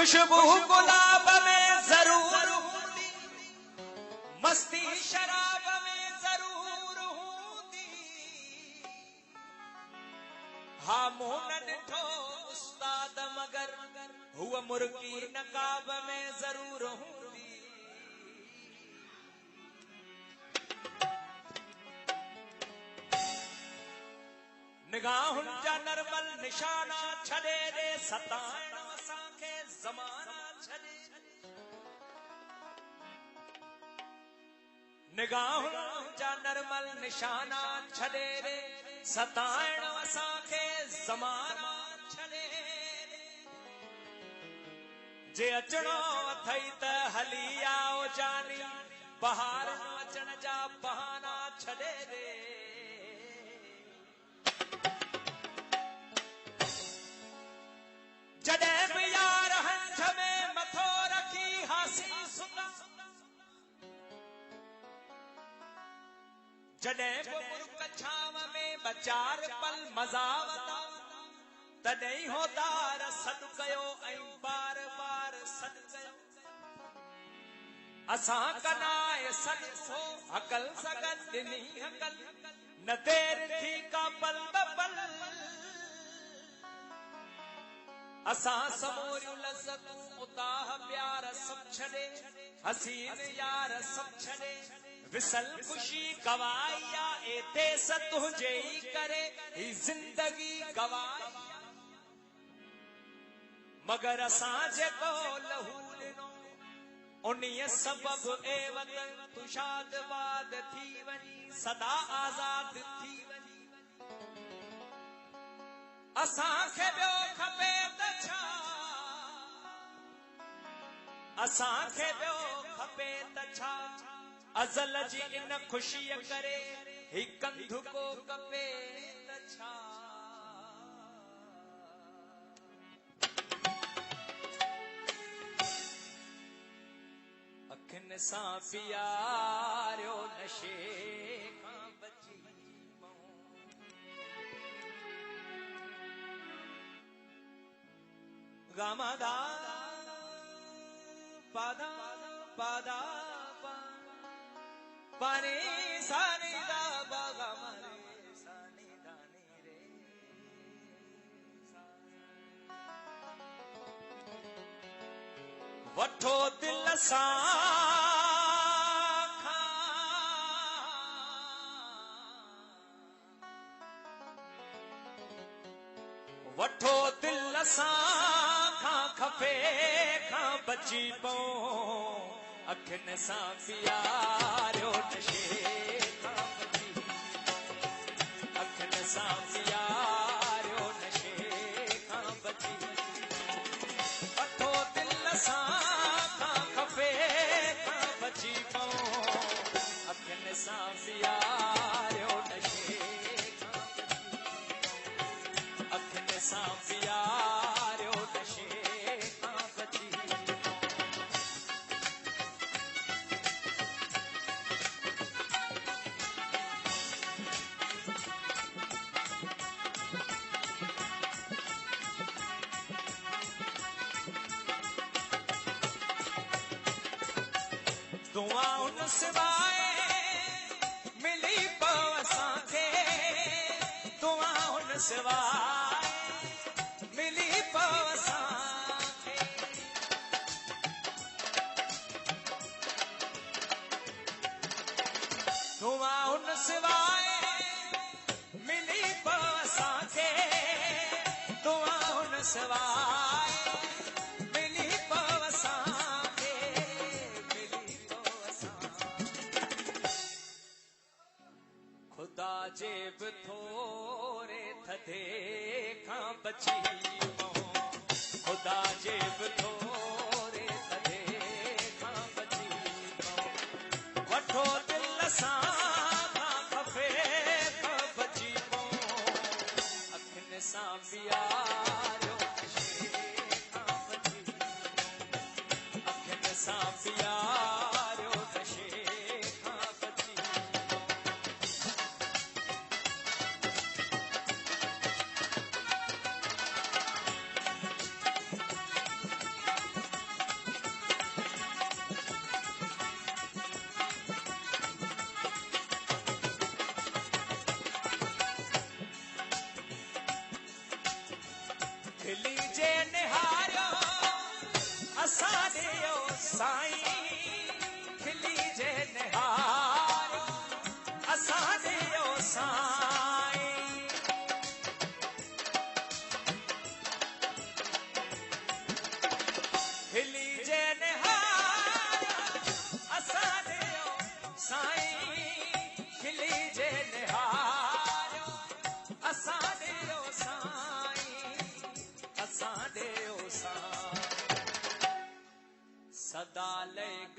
खुशबू गुलाब में जरूर हूंदी, मस्ती शराब में जरूर हूंदी, हा मूं न ॾिठो उस्ताद मगर हुआ मुर्गी नकाब में जरूर हूंदी। निगाहुनि जा नरमल निशाना छॾे ॾे सताइण असांखे ज़माना छॾे। निगाहुनि जा नरमल निशाना छॾे ॾे सताइण असांखे ज़माना छॾे। जे अचणो अथई त हली आओ जानी, बहार अचण जा बहाना छॾे ॾे। जॾहिं बि यार हंज में मथो रखी हासी सुता, जॾहिं बि मुर्ग छांव में ॿ-4 पल मज़ा वता, तॾहिं हो दार सॾु कयो ऐं बार बार सॾु कयो। असां कनाए सॾु सो हकल सगत ॾिनी हकल, न देर थी का पल ॿ पल। असां समूरियूं लज़तूं उताह प्यार सभु छॾे, हसीन यार सभु छॾे, विसल ख़ुशी गवाइया एते स तुंहिंजे ई करे ही ज़िंदगी गवाई। मगर असां जेको लहू ॾिनो उन्हीअ सबब एवत तू शाद वाद थी वञी, सदा आज़ाद थी वञी। असांखे ॿियो खपे त छा, असांखे ॿियो खपे त छा, अज़ल जी इन ख़ुशीअ करे ही कंधु को कपे त छा। अखियुनि सां पियारियो नशे खां बची गामादा पादा पादा पानी सानी दा बागा मारे सानी दानी रे। वठो दिल सां वठो दिल सां खां खपे खां बची पऊं, अखियुनि सां पियारियो नशे खां बची, अखियुनि सां पियारियो नशे खां बची। वठो दिल सां खां खपे खां बची पऊं, अखियुनि सां पियारियो नशे खां बची, अखियुनि सां पियारियो नशे खां बची। दुआउनि सिवाय मिली पव असांखे, दुआउनि सिवाय मिली पव असांखे। दुआउनि सिवाय मिली पव असांखे, दुआउनि सिवाय मिली पव असांखे, मिली पव असांखे। खुदा जे बि थोरे थधे खां बची पऊं, खुदा जे बि थोरे थधे खां बची पऊं। वठो दिल सां खां खपे खां बची पऊं, अखियुनि सां पियारियो नशे खां बची, अखियुनि सां पियारियो नशे खां बची।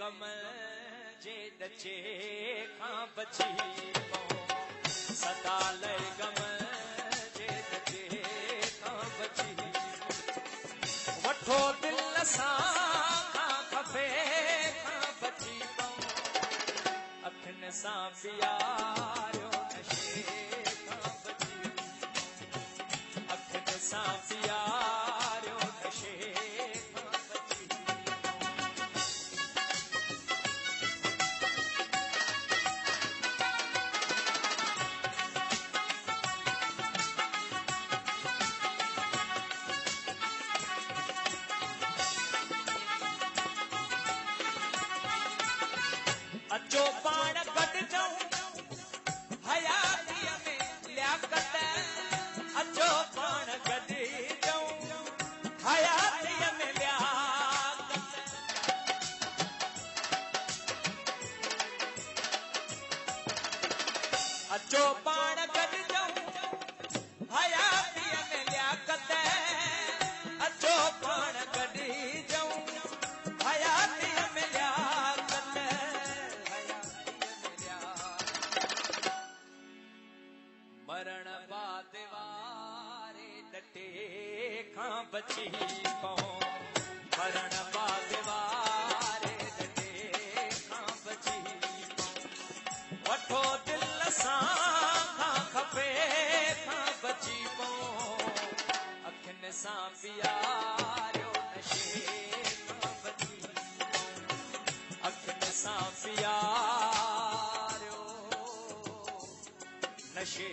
गम जे ॾचे खां बची पऊं सदा लय गम जे ॾचे खां बची वठो दिल सां खां खपे खां बची पऊं अखियुनि सां प्यारियो नशे खां बची अखियुनि सां प्यारियो नशे खां बची अचो पाण गॾिजऊं हयातीअ में लियाकत अचो पाण गॾिजऊं हयातीअ में लियाकत अचो पाण गॾिजऊं हयातीअ में लियाकत अचो पाण गॾिजऊं हयातीअ में लियाकत मरण बाद वारे डटे खां बची पऊं मरण बाद वारे डटे खां बची वठो दिल सां खां खपे खां बची पऊं अखियुनि सां प्यारियो नशे खां बची अखियुनि सां प्यारियो नशे